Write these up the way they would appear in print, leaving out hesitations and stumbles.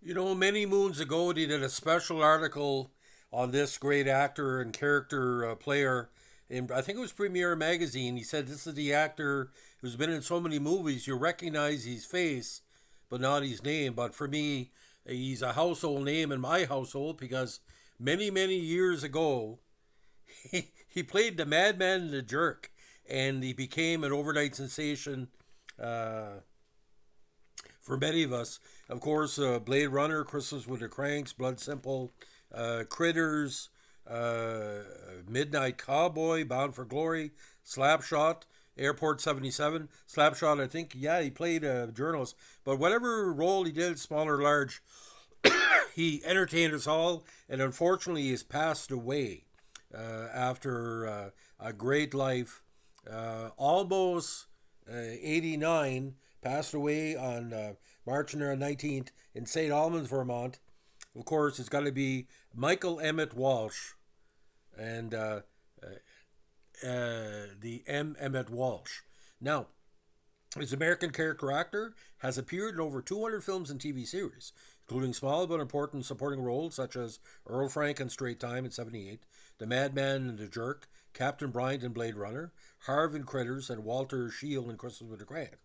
You know, many moons ago, they did a special article on this great actor and character player. And I think it was Premiere Magazine. He said this is the actor who's been in so many movies, you recognize his face, but not his name. But for me, he's a household name in my household because many, many years ago, he played the madman and the jerk, and he became an overnight sensation. Uh, for many of us. Of course, Blade Runner, Christmas with the Cranks, Blood Simple, Critters, uh, Midnight Cowboy, Bound for Glory, Slapshot, Airport 77. Slapshot, I think, yeah, he played a journalist. But whatever role he did, small or large, he entertained us all, and unfortunately, he has passed away after a great life. Almost 89, passed away on March 19th in St. Albans, Vermont. Of course, it's got to be Michael Emmet Walsh and the Emmet Walsh. Now, his American character actor has appeared in over 200 films and TV series, including small but important supporting roles such as Earl Frank in Straight Time in '78, The Madman and the Jerk, Captain Bryant in Blade Runner, Harv in Critters, and Walter Shield in Christmas with the Cranks.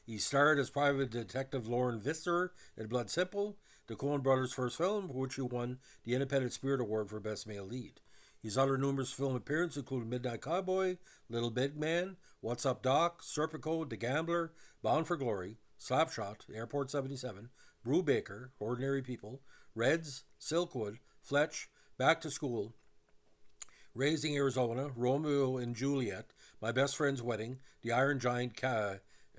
He starred as private detective Lauren Visser in Blood Simple, the Coen brothers' first film, for which he won the Independent Spirit Award for Best Male Lead. His other numerous film appearances include Midnight Cowboy, Little Big Man, What's Up Doc, Serpico, The Gambler, Bound for Glory, Slapshot, Airport 77, Brubaker, Ordinary People, Reds, Silkwood, Fletch, Back to School, Raising Arizona, Romeo and Juliet, My Best Friend's Wedding, The Iron Giant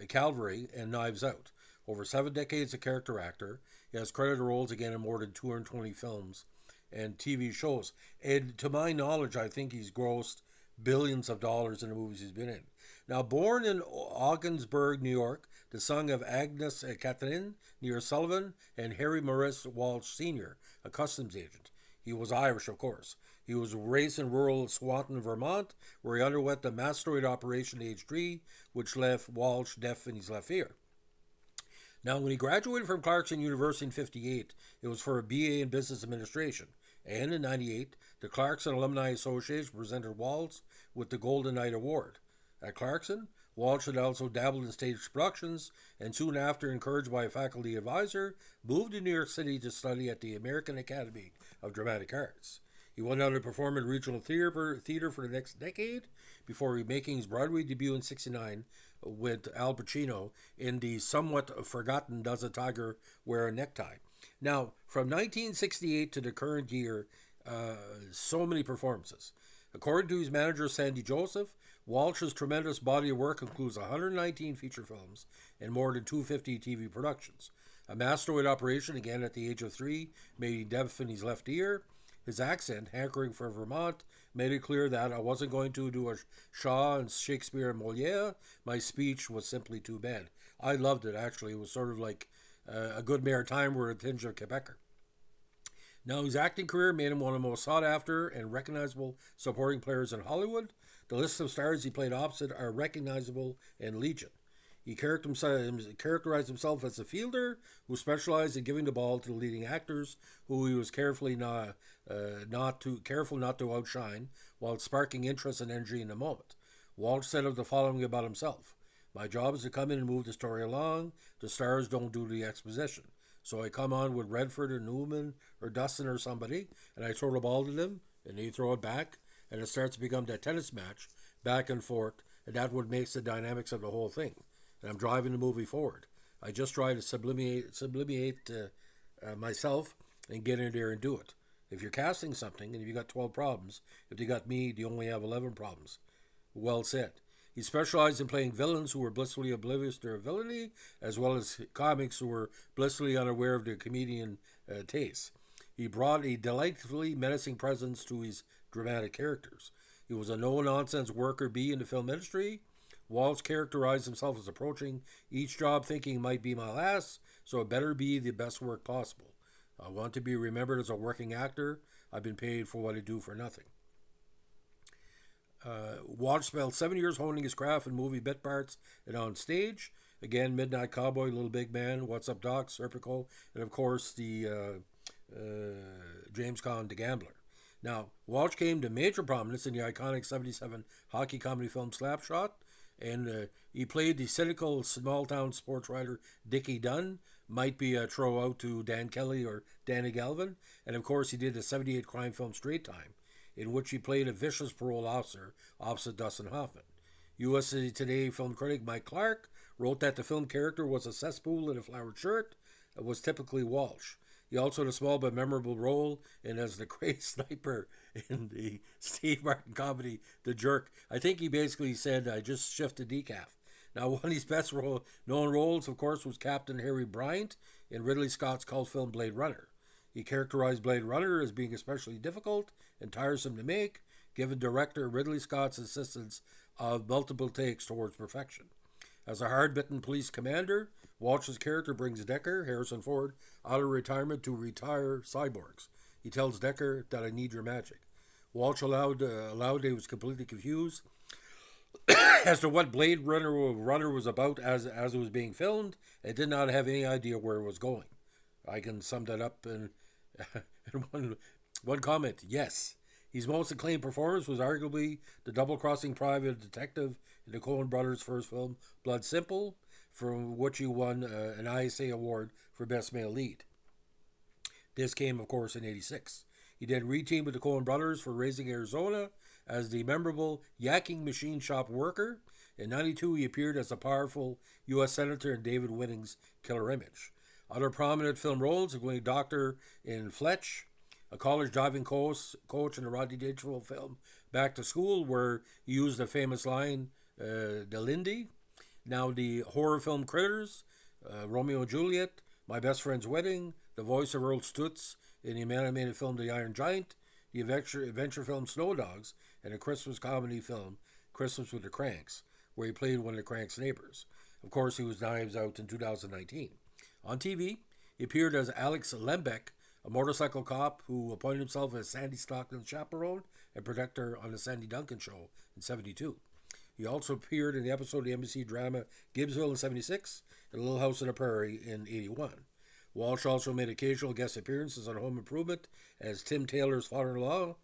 Calvary, and Knives Out. Over 7 decades a character actor, he has credited roles again in more than 220 films and TV shows. And to my knowledge, I think he's grossed billions of dollars in the movies he's been in. Now, born in Ogdensburg, New York, the son of Agnes Catherine near Sullivan and Harry Morris Walsh Sr., a customs agent. He was Irish, of course. He was raised in rural Swanton, Vermont, where he underwent the mastoid operation at age 3, which left Walsh deaf in his left ear. Now, when he graduated from Clarkson University in '58, it was for a BA in Business Administration. And in '98, the Clarkson Alumni Association presented Walsh with the Golden Knight Award. At Clarkson, Walsh had also dabbled in stage productions and soon after, encouraged by a faculty advisor, moved to New York City to study at the American Academy of Dramatic Arts. He went on to perform in regional theater for the next decade before making his Broadway debut in '69 with Al Pacino in the somewhat forgotten Does a Tiger Wear a Necktie? Now, from 1968 to the current year, so many performances. According to his manager Sandy Joseph, Walsh's tremendous body of work includes 119 feature films and more than 250 TV productions. A mastoid operation, again at the age of 3, made him deaf in his left ear. His accent, hankering for Vermont, made it clear that I wasn't going to do a Shaw and Shakespeare and Moliere. My speech was simply too bad. I loved it, actually. It was sort of like a good maritime with a tinge of Quebecer. Now, his acting career made him one of the most sought after and recognizable supporting players in Hollywood. The list of stars he played opposite are recognizable and legion. He characterized himself as a fielder who specialized in giving the ball to the leading actors, who he was careful not to outshine, while sparking interest and energy in the moment. Walsh said of the following about himself: "My job is to come in and move the story along. The stars don't do the exposition. So I come on with Redford or Newman or Dustin or somebody, and I throw the ball to them, and they throw it back, and it starts to become that tennis match, back and forth, and that's what makes the dynamics of the whole thing. And I'm driving the movie forward. I just try to sublimate myself and get in there and do it. If you're casting something and if you got 12 problems, if you got me, you only have 11 problems. Well said. He specialized in playing villains who were blissfully oblivious to their villainy, as well as comics who were blissfully unaware of their comedian tastes. He brought a delightfully menacing presence to his dramatic characters. He was a no-nonsense worker bee in the film industry. Walsh characterized himself as approaching each job thinking it might be my last, so it better be the best work possible. I want to be remembered as a working actor. I've been paid for what I do for nothing. Walsh spent 7 years honing his craft in movie bit parts and on stage. Again, Midnight Cowboy, Little Big Man, What's Up Doc, Serpico, and of course the James Caan, The Gambler. Now, Walsh came to major prominence in the iconic 77 hockey comedy film Slapshot, and he played the cynical small-town sports writer Dickie Dunn, might be a throw out to Dan Kelly or Danny Galvin, and of course he did the 78 crime film Straight Time, in which he played a vicious parole officer opposite Dustin Hoffman. USA Today film critic Mike Clark wrote that the film character was a cesspool in a flowered shirt, was typically Walsh. He also had a small but memorable role in as the crazed sniper in the Steve Martin comedy The Jerk. I think he basically said, I just shifted decaf. Now, one of his best known roles, of course, was Captain Harry Bryant in Ridley Scott's cult film Blade Runner. He characterized Blade Runner as being especially difficult and tiresome to make, given director Ridley Scott's insistence of multiple takes towards perfection. As a hard-bitten police commander, Walsh's character brings Decker, Harrison Ford, out of retirement to retire cyborgs. He tells Decker that I need your magic. Walsh allowed he was completely confused as to what Blade Runner was about as it was being filmed, and did not have any idea where it was going. I can sum that up in, in one comment. Yes, his most acclaimed performance was arguably the double-crossing private detective in the Coen brothers' first film, Blood Simple, for which he won an ISA award for Best Male Lead. This came, of course, in '86. He then reteamed with the Coen brothers for Raising Arizona as the memorable yakking machine shop worker. In '92, he appeared as the powerful U.S. Senator in David Winning's Killer Image. Other prominent film roles, including Doctor in Fletch, a college diving coach in the Rodney Dangerfield film Back to School, where he used the famous line, "The Lindy." Now, the horror film Critters, Romeo and Juliet, My Best Friend's Wedding, the voice of Earl Stutz in the animated film The Iron Giant, the adventure film Snow Dogs, and a Christmas comedy film Christmas with the Cranks, where he played one of the Cranks' neighbors. Of course, he was Knives Out in 2019. On TV, he appeared as Alex Lembeck, a motorcycle cop who appointed himself as Sandy Stockton's chaperone and protector on the Sandy Duncan Show in '72. He also appeared in the episode of the NBC drama Gibbsville in '76 and Little House on the Prairie in '81. Walsh also made occasional guest appearances on Home Improvement as Tim Taylor's father-in-law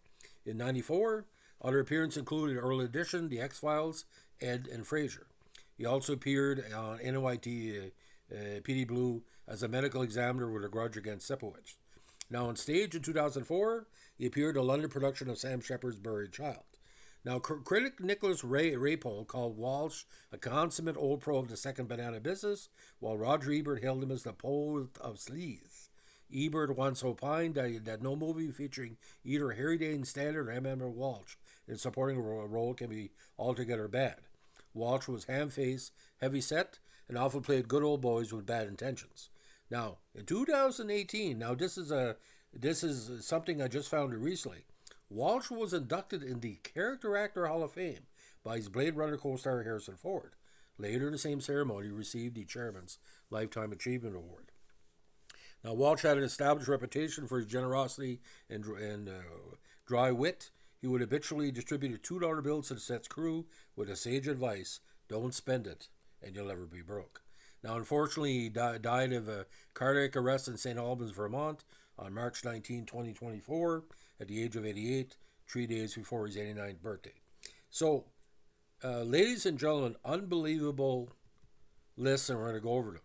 in '94. Other appearances included Early Edition, The X-Files, Ed, and Frasier. He also appeared on NYT PD Blue as a medical examiner with a grudge against Sipowicz. Now on stage in 2004, he appeared in a London production of Sam Shepard's Buried Child. Now, critic Nicholas Rapole called Walsh a consummate old pro of the second banana business, while Roger Ebert hailed him as the poet of sleaze. Ebert once opined that no movie featuring either Harry Dean Stanton or Emmet Walsh in supporting a role can be altogether bad. Walsh was ham-faced, heavy-set, and often played good old boys with bad intentions. Now, in 2018, this is something I just found recently. Walsh was inducted in the Character Actor Hall of Fame by his Blade Runner co-star Harrison Ford. Later in the same ceremony, he received the Chairman's Lifetime Achievement Award. Now, Walsh had an established reputation for his generosity and dry wit. He would habitually distribute $2 bills to the set's crew with a sage advice: don't spend it, and you'll never be broke. Now, unfortunately, he died of a cardiac arrest in St. Albans, Vermont on March 19, 2024, at the age of 88, 3 days before his 89th birthday. So, ladies and gentlemen, unbelievable lists, and we're going to go over them.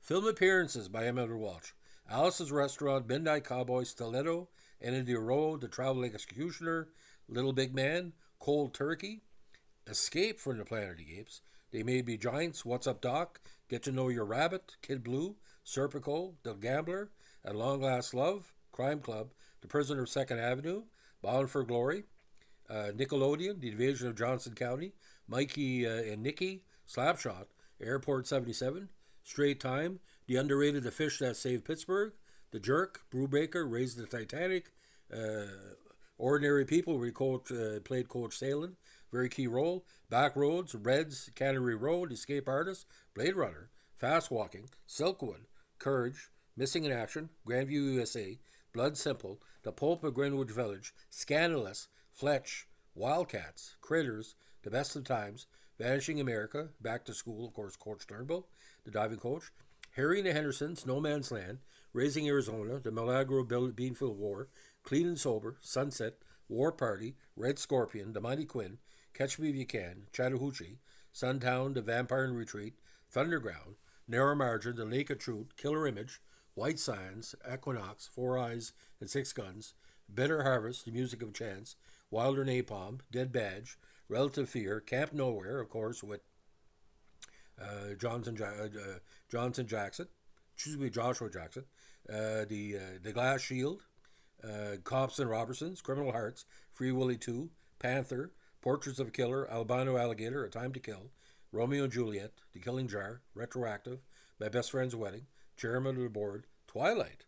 Film appearances by Emmet Walsh: Alice's Restaurant, Midnight Cowboy, Stiletto, End of the Road, The Traveling Executioner, Little Big Man, Cold Turkey, Escape from the Planet of the Apes, They May Be Giants, What's Up Doc, Get to Know Your Rabbit, Kid Blue, Serpico, The Gambler, At Long Last Love, Crime Club, The Prisoner of Second Avenue, Bound for Glory, Nickelodeon, The Invasion of Johnson County, Mikey and Nicky, Slapshot, Airport 77, Straight Time, The Underrated, The Fish That Saved Pittsburgh, The Jerk, Brubaker, Raised the Titanic, Ordinary People, where he played Coach Salem, very key role, Back Roads, Reds, Cannery Road, Escape Artist, Blade Runner, Fast Walking, Silkwood, Courage, Missing in Action, Grandview USA, Blood Simple, The Pope of Greenwich Village, Scandalous, Fletch, Wildcats, Critters, The Best of Times, Vanishing America, Back to School, of course, Coach Turnbull, The Diving Coach, Harry and the Hendersons, No Man's Land, Raising Arizona, The Milagro Beanfield War, Clean and Sober, Sunset, War Party, Red Scorpion, The Mighty Quinn, Catch Me If You Can, Chattahoochee, Suntown, The Vampire in Retreat, Thunderground, Narrow Margin, The Lake of Truth, Killer Image, White Sands, Equinox, Four Eyes and Six Guns, Bitter Harvest, The Music of Chance, Wilder Napalm, Dead Badge, Relative Fear, Camp Nowhere, of course, with Johnson Jackson, Joshua Jackson, the Glass Shield, Cops and Robertsons, Criminal Hearts, Free Willy 2, Panther, Portraits of a Killer, Albino Alligator, A Time to Kill, Romeo and Juliet, The Killing Jar, Retroactive, My Best Friend's Wedding, Chairman of the Board, Twilight,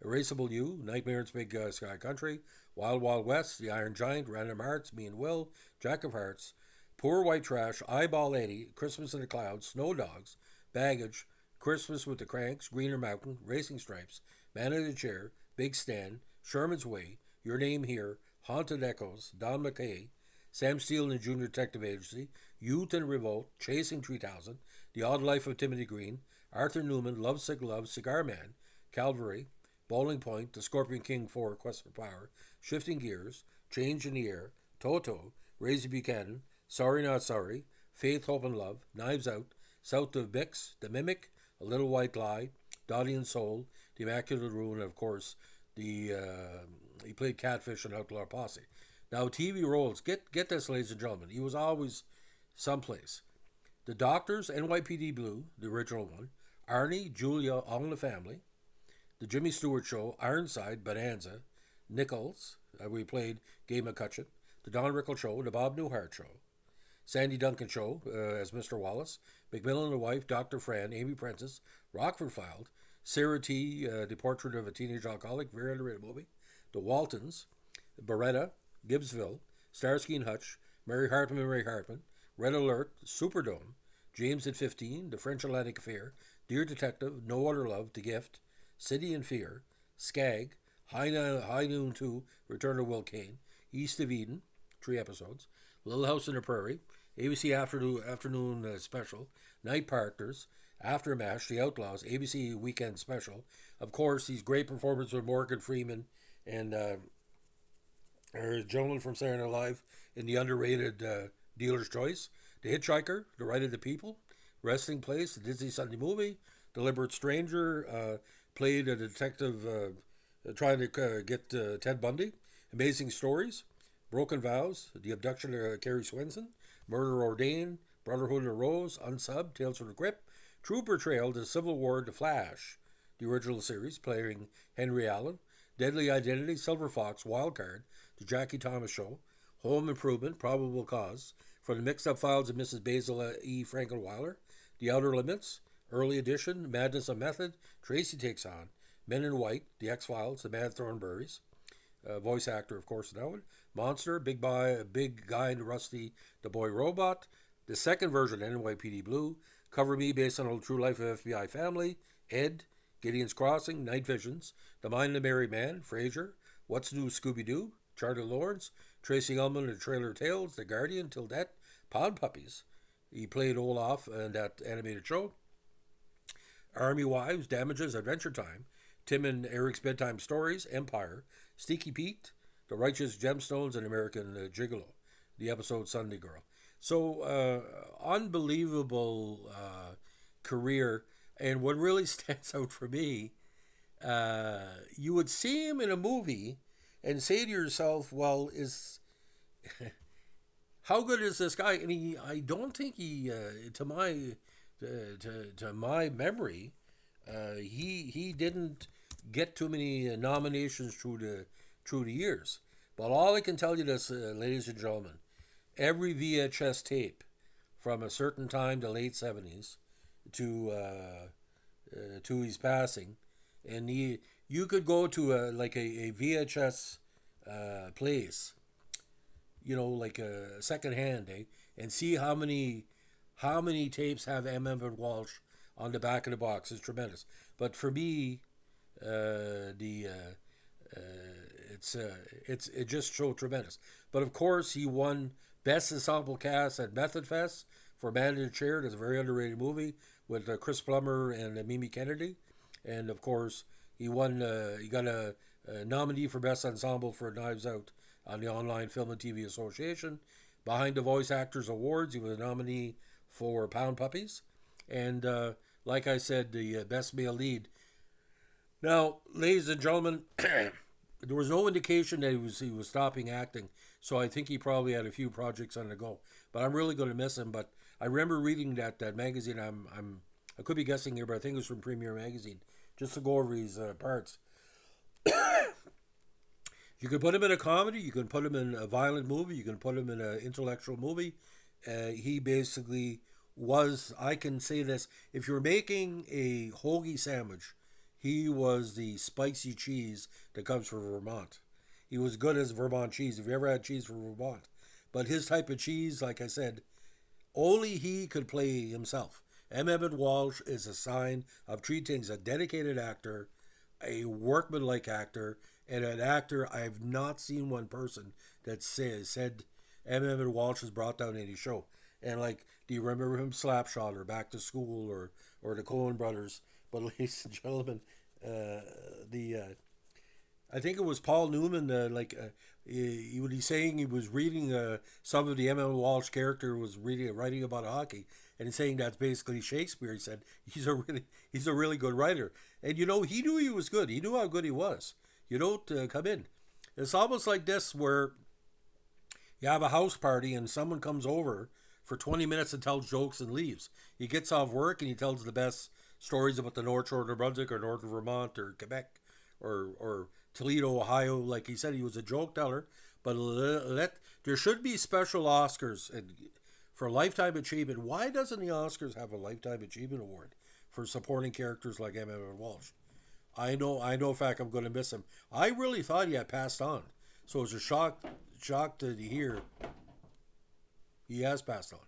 Erasable You, Nightmare in Big Sky Country, Wild Wild West, The Iron Giant, Random Hearts, Me and Will, Jack of Hearts, Poor White Trash, Eyeball Eddie, Christmas in the Clouds, Snow Dogs, Baggage, Christmas with the Cranks, Greener Mountain, Racing Stripes, Man in the Chair, Big Stan, Sherman's Way, Your Name Here, Haunted Echoes, Don McKay, Sam Steele and the Junior Detective Agency, Youth and Revolt, Chasing 3000, The Odd Life of Timothy Green, Arthur Newman, Lovesick Love, Cigar Man, Calvary, Bowling Point, The Scorpion King 4, Quest for Power, Shifting Gears, Change in the Air, Toto, Raising Buchanan, Sorry Not Sorry, Faith, Hope and Love, Knives Out, South of Bix, The Mimic, A Little White Lie, Dottie and Soul, The Immaculate Ruin, and of course, he played Catfish and Outlaw Posse. Now, TV roles, get this, ladies and gentlemen, he was always someplace. The Doctors, NYPD Blue, the original one, Arnie, Julia, All in the Family, The Jimmy Stewart Show, Ironside, Bonanza, Nichols, we played Gay McCutcheon, The Don Rickles Show, The Bob Newhart Show, Sandy Duncan Show as Mr. Wallace, McMillan and the Wife, Dr. Fran, Amy Prentice, Rockford Filed, Sarah T., The Portrait of a Teenage Alcoholic, very underrated movie, The Waltons, Beretta, Gibbsville, Starsky and Hutch, Mary Hartman, Red Alert, Superdome, James at 15, The French Atlantic Affair, Dear Detective, No Other Love, The Gift, City and Fear, Skag, High Noon 2, Return of Will Kane, East of Eden, 3 episodes, Little House on the Prairie, ABC Afternoon Special, Night Partners, Aftermath, The Outlaws, ABC Weekend Special. Of course, these great performances with Morgan Freeman and a gentleman from Saturday Night Live in the underrated Dealer's Choice, The Hitchhiker, The Right of the People, Resting Place, The Disney Sunday Movie, Deliberate Stranger, played a detective trying to get Ted Bundy, Amazing Stories, Broken Vows, The Abduction of Carrie Swenson, Murder Ordained, Brotherhood of the Rose, Unsub, Tales from the Crypt, True Portrayal, The Civil War, The Flash, the original series, playing Henry Allen, Deadly Identity, Silver Fox, Wildcard, The Jackie Thomas Show, Home Improvement, Probable Cause, From the Mixed Up Files of Mrs. Basil E. Frankenweiler, The Outer Limits, Early Edition, Madness of Method, Tracy Takes On, Men in White, The X-Files, The Mad Thornberrys, voice actor, of course, in that one, Monster, Big Guy and Rusty, The Boy Robot, the second version, NYPD Blue, Cover Me, based on the true life of FBI family, Ed, Gideon's Crossing, Night Visions, The Mind of the Merry Man, Frasier, What's New Scooby-Doo, Charlie Lawrence, Tracy Ullman and Trailer Tales, The Guardian, Till Death, Pound Puppies. He played Olaf in that animated show. Army Wives, Damages, Adventure Time, Tim and Eric's Bedtime Stories, Empire, Sneaky Pete, The Righteous Gemstones, and American Gigolo, the episode Sunday Girl. So, unbelievable career. And what really stands out for me, you would see him in a movie and say to yourself, well, how good is this guy? And I don't think to my memory, he didn't get too many nominations through the years. But all I can tell you this, ladies and gentlemen, every VHS tape from a certain time, the late 70s, to his passing, and you could go to a VHS place, like a second hand, and see how many tapes have Emmet Walsh on the back of the box. It's tremendous. But for me, it's just so tremendous. But of course, he won Best Ensemble Cast at Method Fest for Man in a Chair. That's a very underrated movie. with Chris Plummer and Mimi Kennedy, and of course he won. He got a nominee for Best Ensemble for Knives Out on the Online Film and TV Association. Behind the Voice Actors Awards, he was a nominee for Pound Puppies, and like I said, the Best Male Lead. Now, ladies and gentlemen, there was no indication that he was stopping acting, so I think he probably had a few projects on the go. But I'm really going to miss him. But I remember reading that magazine. I could be guessing here, but I think it was from Premiere Magazine. Just to go over his parts. You can put him in a comedy. You can put him in a violent movie. You can put him in an intellectual movie. He basically was. I can say this: if you're making a hoagie sandwich, he was the spicy cheese that comes from Vermont. He was good as Vermont cheese. If you ever had cheese from Vermont, but his type of cheese, like I said, only he could play himself. Emmet Walsh is a sign of treating as a dedicated actor, a workmanlike actor, and an actor I've not seen one person that said Emmet Walsh has brought down any show. And like, do you remember him Slapshot or Back to School or the Coen Brothers? But ladies and gentlemen, the I think it was Paul Newman. He's saying he was reading some of the Emmet Walsh character was writing about hockey, and he's saying that's basically Shakespeare. He said he's a really good writer, and he knew he was good. He knew how good he was. You don't come in. It's almost like this where you have a house party and someone comes over for 20 minutes and tells jokes and leaves. He gets off work and he tells the best stories about the North Shore of New Brunswick or Northern Vermont or Quebec or Toledo, Ohio. Like he said, he was a joke teller. But there should be special Oscars for Lifetime Achievement. Why doesn't the Oscars have a Lifetime Achievement Award for supporting characters like Emmet Walsh? I know. In fact, I'm going to miss him. I really thought he had passed on. So it was a shock to hear he has passed on,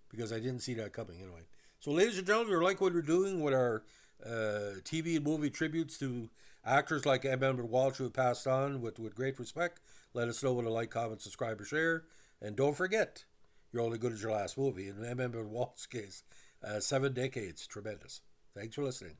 because I didn't see that coming anyway. So, ladies and gentlemen, if you like what we're doing with our TV and movie tributes to actors like Emmet Walsh who have passed on with great respect, let us know with a like, comment, subscribe, or share. And don't forget, you're only good as your last movie. In Emmet Walsh's case, 7 decades, tremendous. Thanks for listening.